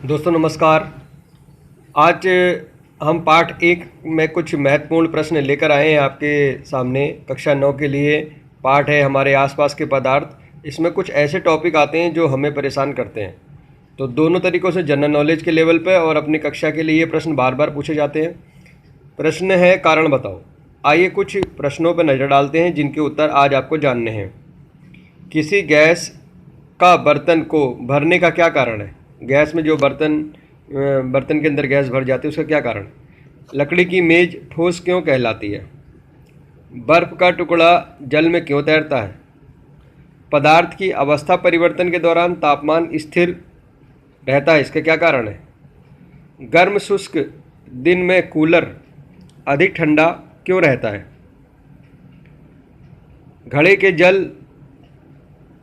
दोस्तों नमस्कार। आज हम पाठ 1 में कुछ महत्वपूर्ण प्रश्न लेकर आए हैं आपके सामने। कक्षा 9 के लिए पाठ है हमारे आसपास के पदार्थ। इसमें कुछ ऐसे टॉपिक आते हैं जो हमें परेशान करते हैं। तो दोनों तरीक़ों से जनरल नॉलेज के लेवल पे और अपनी कक्षा के लिए ये प्रश्न बार बार पूछे जाते हैं। प्रश्न है कारण बताओ। आइए कुछ प्रश्नों पर नज़र डालते हैं जिनके उत्तर आज आपको जानने हैं। किसी गैस का बर्तन को भरने का क्या कारण है? गैस में जो बर्तन के अंदर गैस भर जाती है उसका क्या कारण? लकड़ी की मेज़ ठोस क्यों कहलाती है? बर्फ़ का टुकड़ा जल में क्यों तैरता है? पदार्थ की अवस्था परिवर्तन के दौरान तापमान स्थिर रहता है, इसका क्या कारण है? गर्म शुष्क दिन में कूलर अधिक ठंडा क्यों रहता है? घड़े के जल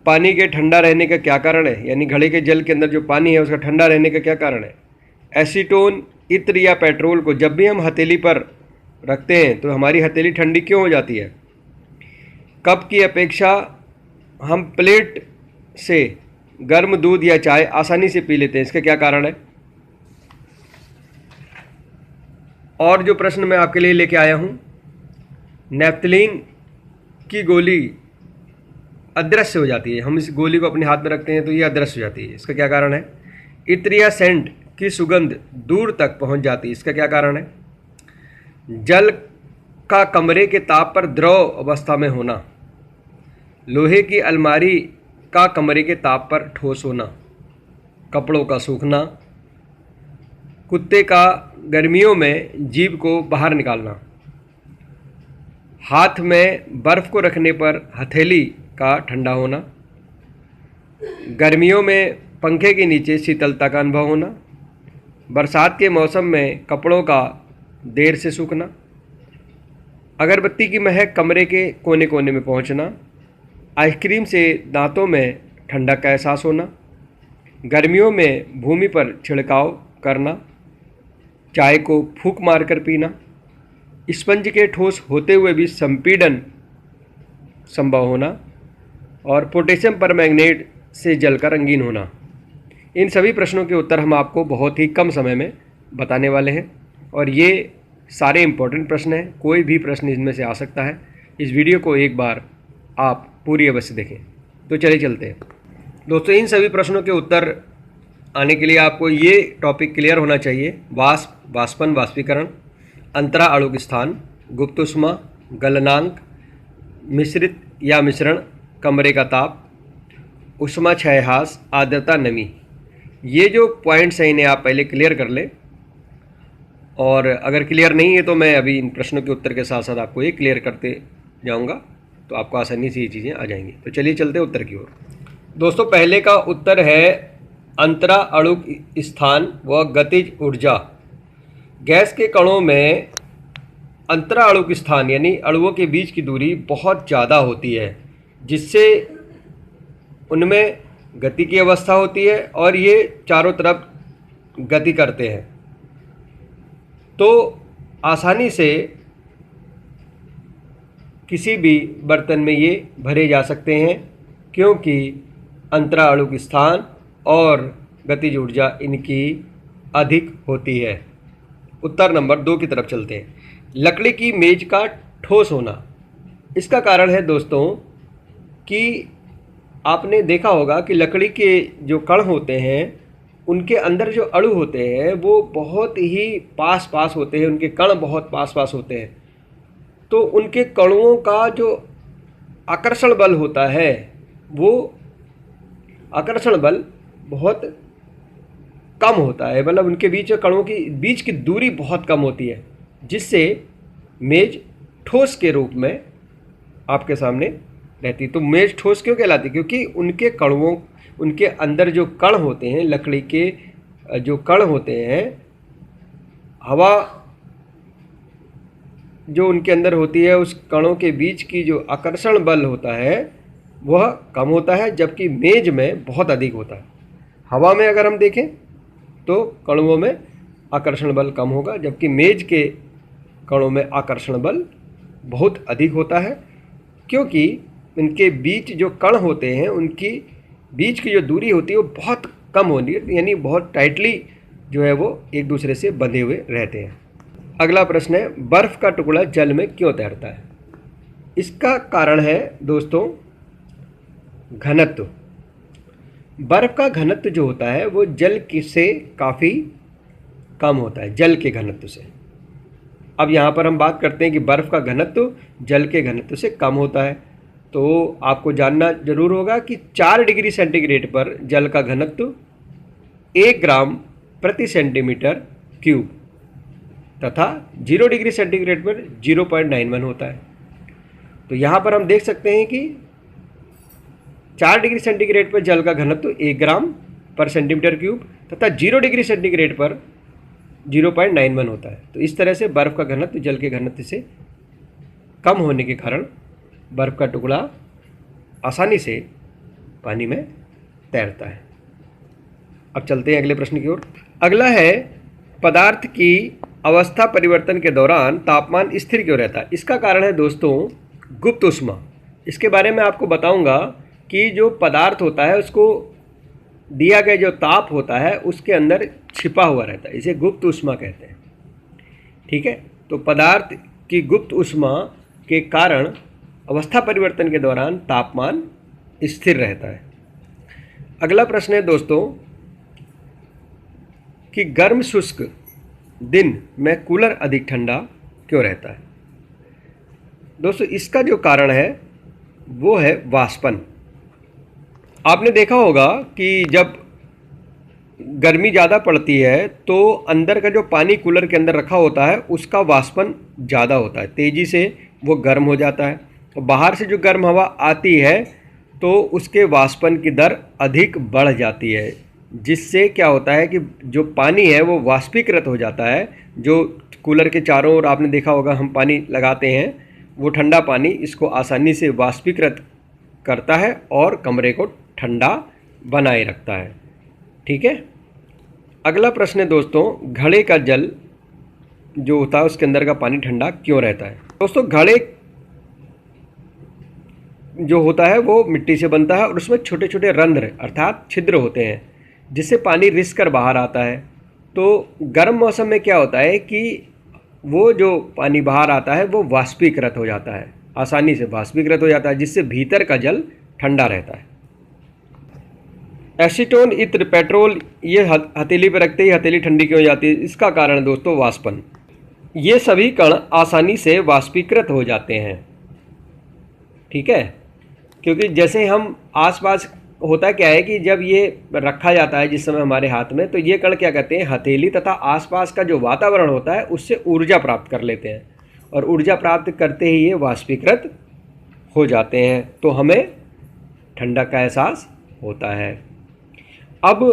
पानी के ठंडा रहने का क्या कारण है? यानी घड़े के जल के अंदर जो पानी है उसका ठंडा रहने का क्या कारण है? एसीटोन, इत्र या पेट्रोल को जब भी हम हथेली पर रखते हैं तो हमारी हथेली ठंडी क्यों हो जाती है? कप की अपेक्षा हम प्लेट से गर्म दूध या चाय आसानी से पी लेते हैं, इसका क्या कारण है? और जो प्रश्न मैं आपके लिए लेके आया हूँ, नेफ्थलीन की गोली अदृश्य हो जाती है। हम इस गोली को अपने हाथ में रखते हैं तो ये अदृश्य हो जाती है, इसका क्या कारण है? इत्र या सेंट की सुगंध दूर तक पहुंच जाती है, इसका क्या कारण है? जल का कमरे के ताप पर द्रव अवस्था में होना, लोहे की अलमारी का कमरे के ताप पर ठोस होना, कपड़ों का सूखना, कुत्ते का गर्मियों में जीभ को बाहर निकालना, हाथ में बर्फ़ को रखने पर हथेली का ठंडा होना, गर्मियों में पंखे के नीचे शीतलता का अनुभव होना, बरसात के मौसम में कपड़ों का देर से सूखना, अगरबत्ती की महक कमरे के कोने कोने में पहुंचना, आइसक्रीम से दांतों में ठंडक का एहसास होना, गर्मियों में भूमि पर छिड़काव करना, चाय को फूंक मारकर पीना, स्पंज के ठोस होते हुए भी संपीड़न संभव होना और पोटेशियम परमैंगनेट से जल का रंगीन होना। इन सभी प्रश्नों के उत्तर हम आपको बहुत ही कम समय में बताने वाले हैं और ये सारे इम्पोर्टेंट प्रश्न हैं। कोई भी प्रश्न इनमें से आ सकता है। इस वीडियो को एक बार आप पूरी अवश्य देखें। तो चलिए चलते हैं दोस्तों। इन सभी प्रश्नों के उत्तर आने के लिए आपको ये टॉपिक क्लियर होना चाहिए। वाष्प, वाष्पन, वाष्पीकरण, अंतरा अणुक स्थान, गुप्त ऊष्मा, गलनांक, मिश्रित या मिश्रण, कमरे का ताप, ऊष्मा क्षयहास, आर्द्रता, नमी। ये जो पॉइंट्स हैं इन्हें आप पहले क्लियर कर लें और अगर क्लियर नहीं है तो मैं अभी इन प्रश्नों के उत्तर के साथ साथ आपको ये क्लियर करते जाऊंगा तो आपको आसानी से ये चीज़ें आ जाएंगी। तो चलिए चलते हैं उत्तर की ओर। दोस्तों पहले का उत्तर है अंतरा अणुक स्थान व गतिज ऊर्जा। गैस के कणों में अंतरा अणुक स्थान यानी अणुओं के बीच की दूरी बहुत ज़्यादा होती है, जिससे उनमें गति की अवस्था होती है और ये चारों तरफ गति करते हैं। तो आसानी से किसी भी बर्तन में ये भरे जा सकते हैं क्योंकि अंतरा अणुक स्थान और गतिज ऊर्जा इनकी अधिक होती है। उत्तर नंबर 2 की तरफ चलते हैं। लकड़ी की मेज का ठोस होना। इसका कारण है दोस्तों कि आपने देखा होगा कि लकड़ी के जो कण होते हैं उनके अंदर जो अणु होते हैं वो बहुत ही पास पास होते हैं, उनके कण बहुत पास पास होते हैं। तो उनके कणों का जो आकर्षण बल होता है वो आकर्षण बल बहुत कम होता है, मतलब उनके बीच कणों की बीच की दूरी बहुत कम होती है, जिससे मेज ठोस के रूप में आपके सामने रहती है। तो मेज ठोस क्यों कहलाती है? क्योंकि उनके कणों, उनके अंदर जो कण होते हैं, लकड़ी के जो कण होते हैं, हवा जो उनके अंदर होती है उस कणों के बीच की जो आकर्षण बल होता है वह कम होता है, जबकि मेज में बहुत अधिक होता है। हवा में अगर हम देखें तो कणों में आकर्षण बल कम होगा, जबकि मेज के कणों में आकर्षण बल बहुत अधिक होता है, क्योंकि इनके बीच जो कण होते हैं उनकी बीच की जो दूरी होती है वो बहुत कम होनी है, यानी बहुत टाइटली जो है वो एक दूसरे से बंधे हुए रहते हैं। अगला प्रश्न है, बर्फ़ का टुकड़ा जल में क्यों तैरता है? इसका कारण है दोस्तों घनत्व। बर्फ़ का घनत्व जो होता है वो जल से काफ़ी कम होता है, जल के घनत्व से। अब यहाँ पर हम बात करते हैं कि बर्फ़ का घनत्व जल के घनत्व से कम होता है, तो आपको जानना जरूर होगा कि 4 डिग्री सेंटीग्रेड पर जल का घनत्व 1 ग्राम प्रति सेंटीमीटर क्यूब तथा 0 डिग्री सेंटीग्रेड पर 0.91 होता है। तो यहाँ पर हम देख सकते हैं कि 4 डिग्री सेंटीग्रेड पर जल का घनत्व 1 ग्राम पर सेंटीमीटर क्यूब तथा 0 डिग्री सेंटीग्रेड पर 0.91 होता है। तो इस तरह से बर्फ़ का घनत्व जल के घनत्व से कम होने के कारण बर्फ़ का टुकड़ा आसानी से पानी में तैरता है। अब चलते हैं अगले प्रश्न की ओर। अगला है, पदार्थ की अवस्था परिवर्तन के दौरान तापमान स्थिर क्यों रहता है? इसका कारण है दोस्तों गुप्त ऊष्मा। इसके बारे में आपको बताऊंगा कि जो पदार्थ होता है उसको दिया गया जो ताप होता है उसके अंदर छिपा हुआ रहता है, इसे गुप्त ऊष्मा कहते हैं। ठीक है, तो पदार्थ की गुप्त ऊष्मा के कारण अवस्था परिवर्तन के दौरान तापमान स्थिर रहता है। अगला प्रश्न है दोस्तों कि गर्म शुष्क दिन में कूलर अधिक ठंडा क्यों रहता है? दोस्तों इसका जो कारण है वो है वाष्पन। आपने देखा होगा कि जब गर्मी ज़्यादा पड़ती है तो अंदर का जो पानी कूलर के अंदर रखा होता है उसका वाष्पन ज़्यादा होता है, तेज़ी से वो गर्म हो जाता है। तो बाहर से जो गर्म हवा आती है तो उसके वाष्पन की दर अधिक बढ़ जाती है, जिससे क्या होता है कि जो पानी है वो वाष्पीकृत हो जाता है। जो कूलर के चारों ओर आपने देखा होगा हम पानी लगाते हैं, वो ठंडा पानी इसको आसानी से वाष्पीकृत करता है और कमरे को ठंडा बनाए रखता है। ठीक है, अगला प्रश्न है दोस्तों, घड़े का जल जो होता है उसके अंदर का पानी ठंडा क्यों रहता है? दोस्तों घड़े जो होता है वो मिट्टी से बनता है और उसमें छोटे छोटे रंध्र अर्थात छिद्र होते हैं जिससे पानी रिस कर बाहर आता है। तो गर्म मौसम में क्या होता है कि वो जो पानी बाहर आता है वो वाष्पीकृत हो जाता है, आसानी से वाष्पीकृत हो जाता है, जिससे भीतर का जल ठंडा रहता है। एसीटोन, इत्र, पेट्रोल ये हथेली पर रखते ही हथेली ठंडी क्यों हो जाती है? इसका कारण दोस्तों वाष्पन। ये सभी कण आसानी से वाष्पीकृत हो जाते हैं। ठीक है, क्योंकि जैसे हम आसपास होता क्या है कि जब ये रखा जाता है जिस समय हमारे हाथ में, तो ये कण क्या करते हैं, हथेली तथा आसपास का जो वातावरण होता है उससे ऊर्जा प्राप्त कर लेते हैं और ऊर्जा प्राप्त करते ही ये वाष्पीकृत हो जाते हैं, तो हमें ठंडक का एहसास होता है। अब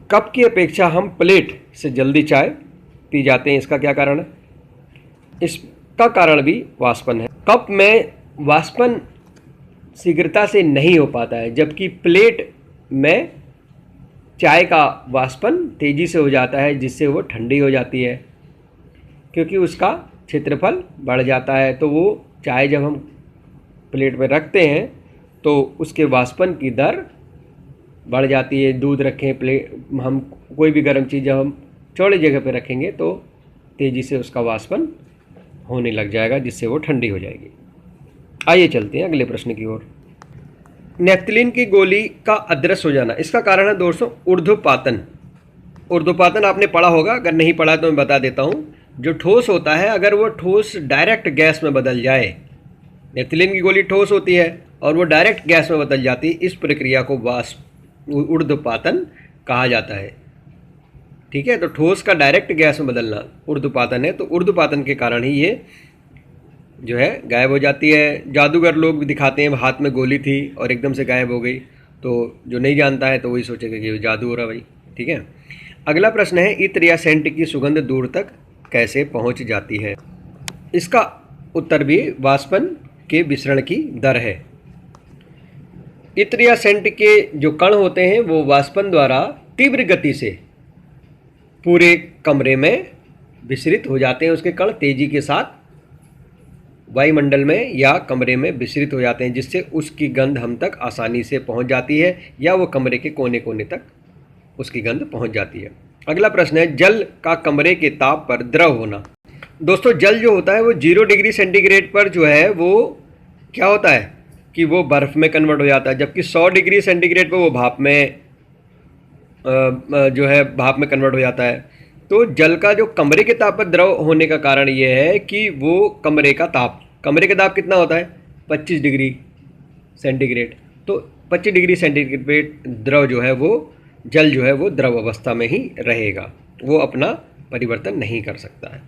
कप की अपेक्षा हम प्लेट से जल्दी चाय पी जाते हैं, इसका क्या कारण है? इसका कारण भी वाष्पन है। कप में वाष्पन शीघ्रता से नहीं हो पाता है, जबकि प्लेट में चाय का वाष्पन तेज़ी से हो जाता है, जिससे वो ठंडी हो जाती है, क्योंकि उसका क्षेत्रफल बढ़ जाता है। तो वो चाय जब हम प्लेट में रखते हैं तो उसके वाष्पन की दर बढ़ जाती है। दूध रखें हम कोई भी गर्म चीज़ जब हम चौड़ी जगह पे रखेंगे तो तेज़ी से उसका वाष्पन होने लग जाएगा, जिससे वो ठंडी हो जाएगी। आइए चलते हैं अगले प्रश्न की ओर। नेफ्थलीन की गोली का अदृश्य हो जाना, इसका कारण है दोस्तों ऊर्ध्वपातन। ऊर्ध्वपातन आपने पढ़ा होगा, अगर नहीं पढ़ा तो मैं बता देता हूँ। जो ठोस होता है अगर वो ठोस डायरेक्ट गैस में बदल जाए, नेफ्थलीन की गोली ठोस होती है और वो डायरेक्ट गैस में बदल जाती है, इस प्रक्रिया को ऊर्ध्वपातन कहा जाता है। ठीक है, तो ठोस का डायरेक्ट गैस में बदलना ऊर्ध्वपातन है। तो ऊर्ध्वपातन के कारण ही ये जो है गायब हो जाती है। जादूगर लोग भी दिखाते हैं हाथ में गोली थी और एकदम से गायब हो गई, तो जो नहीं जानता है तो वही सोचेगा कि जादू हो रहा भाई। ठीक है, अगला प्रश्न है, इत्र या सेंट की सुगंध दूर तक कैसे पहुंच जाती है? इसका उत्तर भी वाष्पन के विसरण की दर है। इत्र या सेंट के जो कण होते हैं वो वाष्पन द्वारा तीव्र गति से पूरे कमरे में विसरित हो जाते हैं, उसके कण तेजी के साथ वायुमंडल में या कमरे में विसरित हो जाते हैं, जिससे उसकी गंध हम तक आसानी से पहुंच जाती है या वो कमरे के कोने कोने तक उसकी गंध पहुंच जाती है। अगला प्रश्न है, जल का कमरे के ताप पर द्रव होना। दोस्तों जल जो होता है वो 0 डिग्री सेंटीग्रेड पर जो है वो क्या होता है कि वो बर्फ़ में कन्वर्ट हो जाता है, जबकि 100 डिग्री सेंटीग्रेड पर वो भाप में जो है भाप में कन्वर्ट हो जाता है। तो जल का जो कमरे के ताप पर द्रव होने का कारण ये है कि वो कमरे का ताप कितना होता है 25 डिग्री सेंटीग्रेड। तो 25 डिग्री सेंटीग्रेड द्रव जो है वो जल जो है वो द्रव अवस्था में ही रहेगा, वो अपना परिवर्तन नहीं कर सकता है।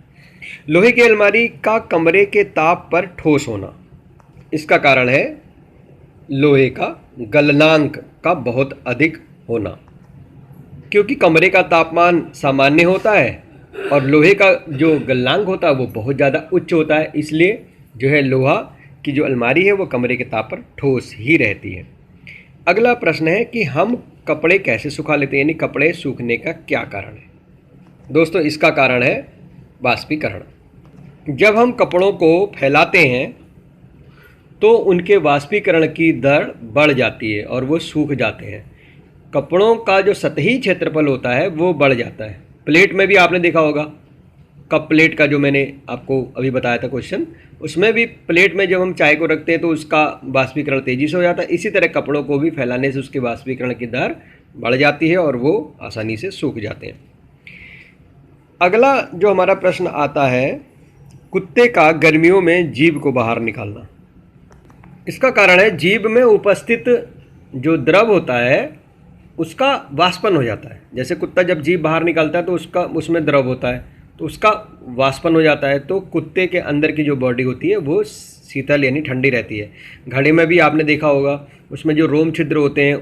लोहे की अलमारी का कमरे के ताप पर ठोस होना, इसका कारण है लोहे का गलनांक का बहुत अधिक होना, क्योंकि कमरे का तापमान सामान्य होता है और लोहे का जो गलनांक होता है वो बहुत ज़्यादा उच्च होता है, इसलिए जो है लोहा की जो अलमारी है वो कमरे के ताप पर ठोस ही रहती है। अगला प्रश्न है कि हम कपड़े कैसे सुखा लेते हैं, यानी कपड़े सूखने का क्या कारण है। दोस्तों इसका कारण है वाष्पीकरण। जब हम कपड़ों को फैलाते हैं तो उनके वाष्पीकरण की दर बढ़ जाती है और वो सूख जाते हैं। कपड़ों का जो सतही क्षेत्रफल होता है वो बढ़ जाता है। प्लेट में भी आपने देखा होगा, कप प्लेट का जो मैंने आपको अभी बताया था क्वेश्चन, उसमें भी प्लेट में जब हम चाय को रखते हैं तो उसका वाष्पीकरण तेज़ी से हो जाता है। इसी तरह कपड़ों को भी फैलाने से उसके वाष्पीकरण की दर बढ़ जाती है और वो आसानी से सूख जाते हैं। अगला जो हमारा प्रश्न आता है, कुत्ते का गर्मियों में जीभ को बाहर निकालना। इसका कारण है जीभ में उपस्थित जो द्रव होता है उसका वाष्पन हो जाता है। जैसे कुत्ता जब जीभ बाहर निकालता है तो उसमें द्रव होता है तो उसका वाष्पन हो जाता है, तो कुत्ते के अंदर की जो बॉडी होती है वो शीतल यानी ठंडी रहती है। घड़े में भी आपने देखा होगा, उसमें जो रोम छिद्र होते हैं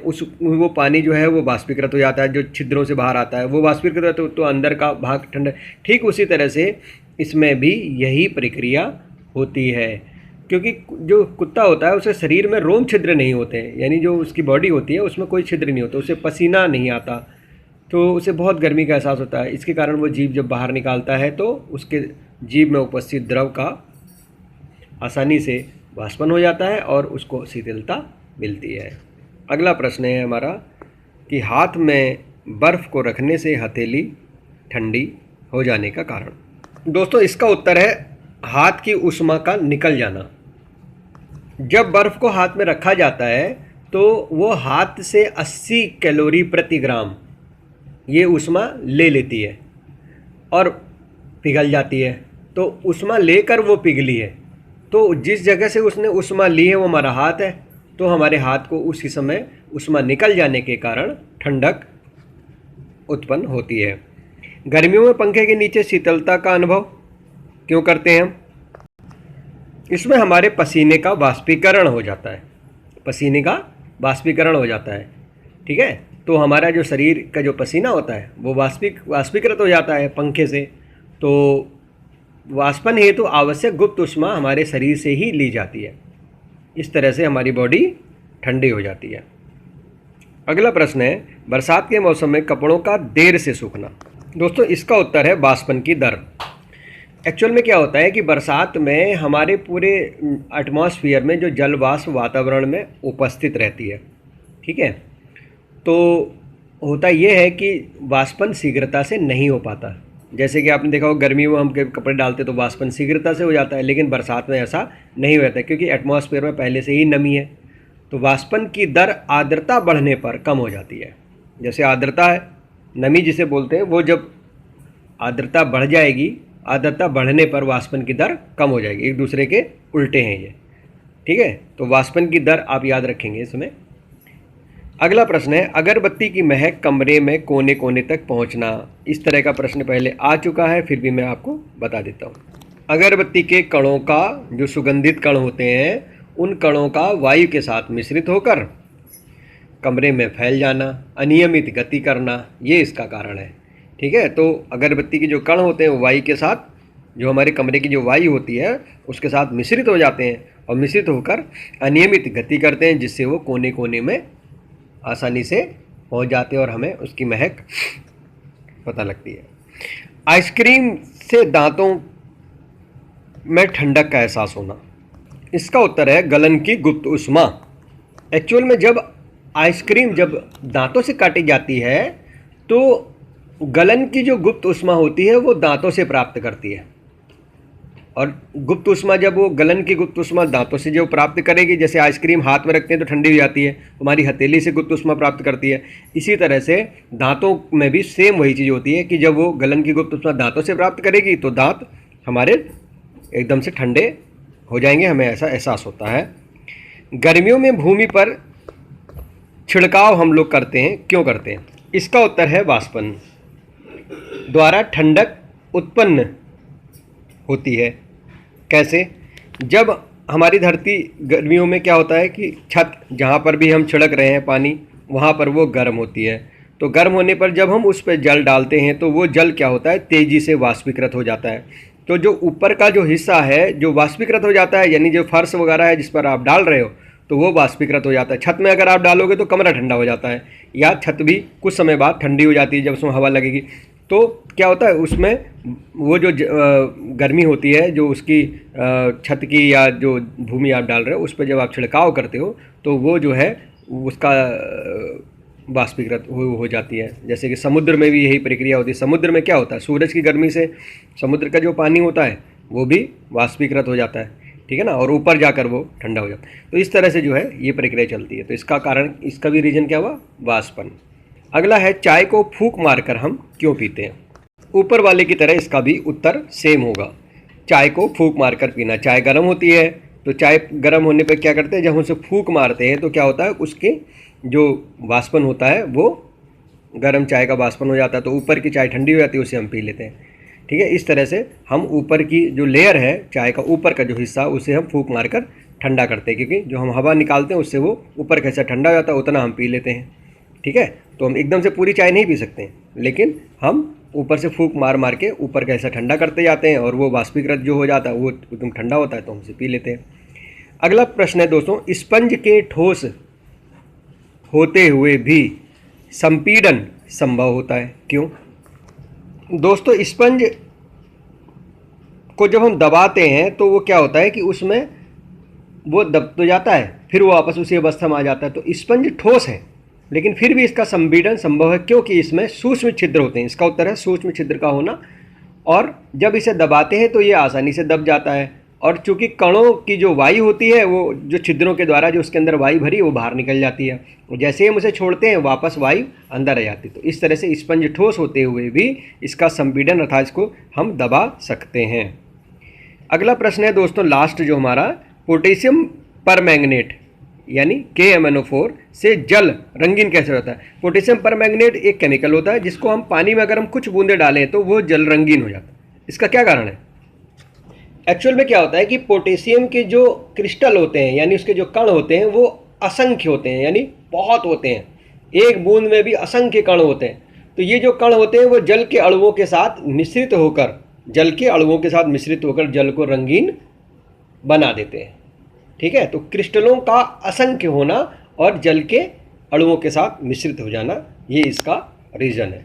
वो पानी जो है वो वाष्पीकृत हो जाता है, जो छिद्रों से बाहर आता है वो वाष्पीकृत होता है, तो अंदर का भाग ठंडा। ठीक उसी तरह से इसमें भी यही प्रक्रिया होती है, क्योंकि जो कुत्ता होता है उसे शरीर में रोम छिद्र नहीं होते हैं, यानी जो उसकी बॉडी होती है उसमें कोई छिद्र नहीं होता, उसे पसीना नहीं आता, तो उसे बहुत गर्मी का एहसास होता है। इसके कारण वो जीभ जब बाहर निकालता है तो उसके जीभ में उपस्थित द्रव का आसानी से वाष्पन हो जाता है और उसको शीतलता मिलती है। अगला प्रश्न है हमारा कि हाथ में बर्फ़ को रखने से हथेली ठंडी हो जाने का कारण। दोस्तों इसका उत्तर है हाथ की ऊष्मा का निकल जाना। जब बर्फ़ को हाथ में रखा जाता है तो वो हाथ से 80 कैलोरी प्रति ग्राम ये ऊष्मा ले लेती है और पिघल जाती है। तो ऊष्मा लेकर वो पिघली है, तो जिस जगह से उसने ऊष्मा ली है वो हमारा हाथ है, तो हमारे हाथ को उसी समय ऊष्मा निकल जाने के कारण ठंडक उत्पन्न होती है। गर्मियों में पंखे के नीचे शीतलता का अनुभव क्यों करते हैं हम? इसमें हमारे पसीने का वाष्पीकरण हो जाता है, पसीने का वाष्पीकरण हो जाता है, ठीक है। तो हमारा जो शरीर का जो पसीना होता है वो वाष्पीकृत हो जाता है पंखे से, तो वाष्पन हेतु आवश्यक गुप्त ऊष्मा हमारे शरीर से ही ली जाती है। इस तरह से हमारी बॉडी ठंडी हो जाती है। अगला प्रश्न है, बरसात के मौसम में कपड़ों का देर से सूखना। दोस्तों इसका उत्तर है वाष्पन की दर। एक्चुअल में क्या होता है कि बरसात में हमारे पूरे एटमॉस्फेयर में जो जल वाष्प वातावरण में उपस्थित रहती है, ठीक है, तो होता यह है कि वाष्पन शीघ्रता से नहीं हो पाता। जैसे कि आपने देखा हो गर्मी में हम कपड़े डालते तो वाष्पन शीघ्रता से हो जाता है, लेकिन बरसात में ऐसा नहीं होता क्योंकि एटमॉस्फेयर में पहले से ही नमी है। तो वाष्पन की दर आर्द्रता बढ़ने पर कम हो जाती है। जैसे आर्द्रता है, नमी जिसे बोलते हैं, वो जब आर्द्रता बढ़ जाएगी, आर्द्रता बढ़ने पर वाष्पन की दर कम हो जाएगी। एक दूसरे के उल्टे हैं ये, ठीक है। तो वाष्पन की दर आप याद रखेंगे इसमें। अगला प्रश्न है, अगरबत्ती की महक कमरे में कोने कोने तक पहुंचना। इस तरह का प्रश्न पहले आ चुका है, फिर भी मैं आपको बता देता हूं। अगरबत्ती के कणों का जो सुगंधित कण होते हैं उन कणों का वायु के साथ मिश्रित होकर कमरे में फैल जाना, अनियमित गति करना, ये इसका कारण है, ठीक है। तो अगरबत्ती के जो कण होते हैं वो वायु के साथ, जो हमारे कमरे की जो वायु होती है उसके साथ मिश्रित हो जाते हैं और मिश्रित होकर अनियमित गति करते हैं, जिससे वो कोने कोने में आसानी से पहुंच जाते हैं और हमें उसकी महक पता लगती है। आइसक्रीम से दांतों में ठंडक का एहसास होना। इसका उत्तर है गलन की गुप्त ऊष्मा। एक्चुअल में जब आइसक्रीम जब दांतों से काटी जाती है तो गलन की जो गुप्त ऊष्मा होती है वो दांतों से प्राप्त करती है, और गुप्त ऊष्मा जब वो गलन की गुप्त ऊष्मा दांतों से जो प्राप्त करेगी, जैसे आइसक्रीम हाथ में रखते हैं तो ठंडी हो जाती है, हमारी हथेली से गुप्त ऊष्मा प्राप्त करती है, इसी तरह से दांतों में भी सेम वही चीज़ होती है कि जब वो गलन की गुप्त ऊष्मा दांतों से प्राप्त करेगी तो दांत हमारे एकदम से ठंडे हो जाएंगे, हमें ऐसा एहसास होता है। गर्मियों में भूमि पर छिड़काव हम लोग करते हैं, क्यों करते हैं? इसका उत्तर है वाष्पन द्वारा ठंडक उत्पन्न होती है। कैसे? जब हमारी धरती गर्मियों में क्या होता है कि छत जहाँ पर भी हम छिड़क रहे हैं पानी, वहाँ पर वो गर्म होती है, तो गर्म होने पर जब हम उस पर जल डालते हैं तो वो जल क्या होता है, तेज़ी से वाष्पीकृत हो जाता है। तो जो ऊपर का जो हिस्सा है जो वाष्पीकृत हो जाता है, यानी जो फर्श वगैरह है जिस पर आप डाल रहे हो तो वो वाष्पीकृत हो जाता है। छत में अगर आप डालोगे तो कमरा ठंडा हो जाता है, या छत भी कुछ समय बाद ठंडी हो जाती है जब उसमें हवा लगेगी। तो क्या होता है, उसमें वो जो गर्मी होती है जो उसकी छत की या जो भूमि आप डाल रहे हो उस पर जब आप छिड़काव करते हो तो वो जो है उसका वाष्पीकृत हो जाती है। जैसे कि समुद्र में भी यही प्रक्रिया होती है। समुद्र में क्या होता है, सूरज की गर्मी से समुद्र का जो पानी होता है वो भी वाष्पीकृत हो जाता है, ठीक है ना, और ऊपर जाकर वो ठंडा हो जाता है। तो इस तरह से जो है ये प्रक्रिया चलती है। तो इसका कारण, इसका भी रीजन क्या हुआ, वाष्पन। अगला है चाय को फूंक मारकर हम क्यों पीते हैं? ऊपर वाले की तरह इसका भी उत्तर सेम होगा। चाय को फूंक मारकर पीना, चाय गर्म होती है तो चाय गर्म होने पर क्या करते हैं, जब हम उसे फूंक मारते हैं तो क्या होता है, उसके जो वाष्पन होता है वो गर्म चाय का वाष्पन हो जाता है, तो ऊपर की चाय ठंडी हो जाती है, उसे हम पी लेते हैं। ठीक है, इस तरह से हम ऊपर की जो लेयर है चाय का ऊपर का जो हिस्सा उसे हम फूंक मारकर ठंडा करते हैं, क्योंकि जो हम हवा निकालते हैं उससे वो ऊपर का हिस्सा ठंडा हो जाता है, उतना हम पी लेते हैं। ठीक है, तो हम एकदम से पूरी चाय नहीं पी सकते हैं, लेकिन हम ऊपर से फूंक मार मार के ऊपर का हिस्सा ठंडा करते जाते हैं और वो वाष्पीकृत जो हो जाता है वो एकदम ठंडा होता है तो हम उसे पी लेते हैं। अगला प्रश्न है दोस्तों, स्पंज के ठोस होते हुए भी संपीड़न संभव होता है, क्यों? दोस्तों, स्पंज को जब हम दबाते हैं तो वो क्या होता है कि उसमें वो दब तो जाता है, फिर वो वापस उसी अवस्था में आ जाता है। तो स्पंज ठोस है लेकिन फिर भी इसका संपीड़न संभव है, क्योंकि इसमें सूक्ष्म छिद्र होते हैं। इसका उत्तर है सूक्ष्म छिद्र का होना, और जब इसे दबाते हैं तो ये आसानी से दब जाता है, और चूंकि कणों की जो वायु होती है वो जो छिद्रों के द्वारा जो उसके अंदर वायु भरी वो बाहर निकल जाती है, और जैसे ही हम उसे छोड़ते हैं वापस वायु अंदर आ जाती है। तो इस तरह से स्पंज ठोस होते हुए भी इसका संपीड़न अर्थात इसको हम दबा सकते हैं। अगला प्रश्न है दोस्तों, लास्ट जो हमारा, पोटेशियम परमैंगनेट यानी KMnO4 से जल रंगीन कैसे होता है? पोटेशियम परमैंगनेट एक केमिकल होता है जिसको हम पानी में अगर हम कुछ बूंदे डालें तो वो जल रंगीन हो जाता है। इसका क्या कारण है? एक्चुअल में क्या होता है कि पोटेशियम के जो क्रिस्टल होते हैं यानी उसके जो कण होते हैं वो असंख्य होते हैं, यानी बहुत होते हैं, एक बूंद में भी असंख्य कण होते हैं। तो ये जो कण होते हैं वो जल के अणुओं के साथ मिश्रित होकर जल को रंगीन बना देते हैं। ठीक है, तो क्रिस्टलों का असंख्य होना और जल के अणुओं के साथ मिश्रित हो जाना, ये इसका रीज़न है।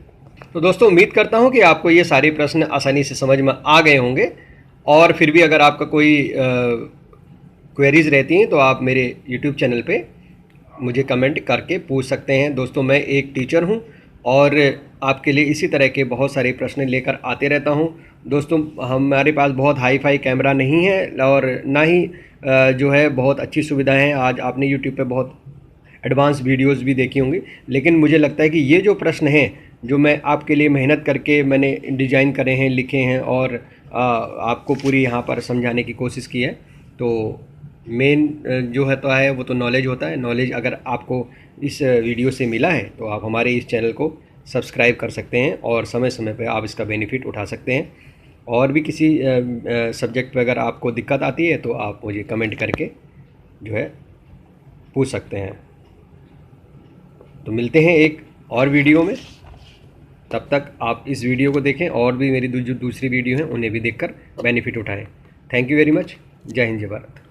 तो दोस्तों, उम्मीद करता हूँ कि आपको ये सारे प्रश्न आसानी से समझ में आ गए होंगे, और फिर भी अगर आपका कोई क्वेरीज रहती हैं तो आप मेरे YouTube चैनल पे मुझे कमेंट करके पूछ सकते हैं। दोस्तों, मैं एक टीचर हूँ और आपके लिए इसी तरह के बहुत सारे प्रश्न लेकर आते रहता हूँ। दोस्तों, हमारे पास बहुत हाई फाई कैमरा नहीं है और ना ही जो है बहुत अच्छी सुविधाएं हैं। आज आपने YouTube पे बहुत एडवांस वीडियोस भी देखी होंगी, लेकिन मुझे लगता है कि ये जो प्रश्न हैं जो मैं आपके लिए मेहनत करके मैंने डिज़ाइन करे हैं, लिखे हैं और आपको पूरी यहाँ पर समझाने की कोशिश की है, तो मेन जो है तो है वो तो नॉलेज होता है। नॉलेज अगर आपको इस वीडियो से मिला है तो आप हमारे इस चैनल को सब्सक्राइब कर सकते हैं और समय समय पर आप इसका बेनिफिट उठा सकते हैं। और भी किसी सब्जेक्ट पर अगर आपको दिक्कत आती है तो आप मुझे कमेंट करके जो है पूछ सकते हैं। तो मिलते हैं एक और वीडियो में, तब तक आप इस वीडियो को देखें और भी मेरी जो दूसरी वीडियो हैं उन्हें भी देखकर बेनिफिट उठाएं। Thank you very much. जय हिंद, जय भारत।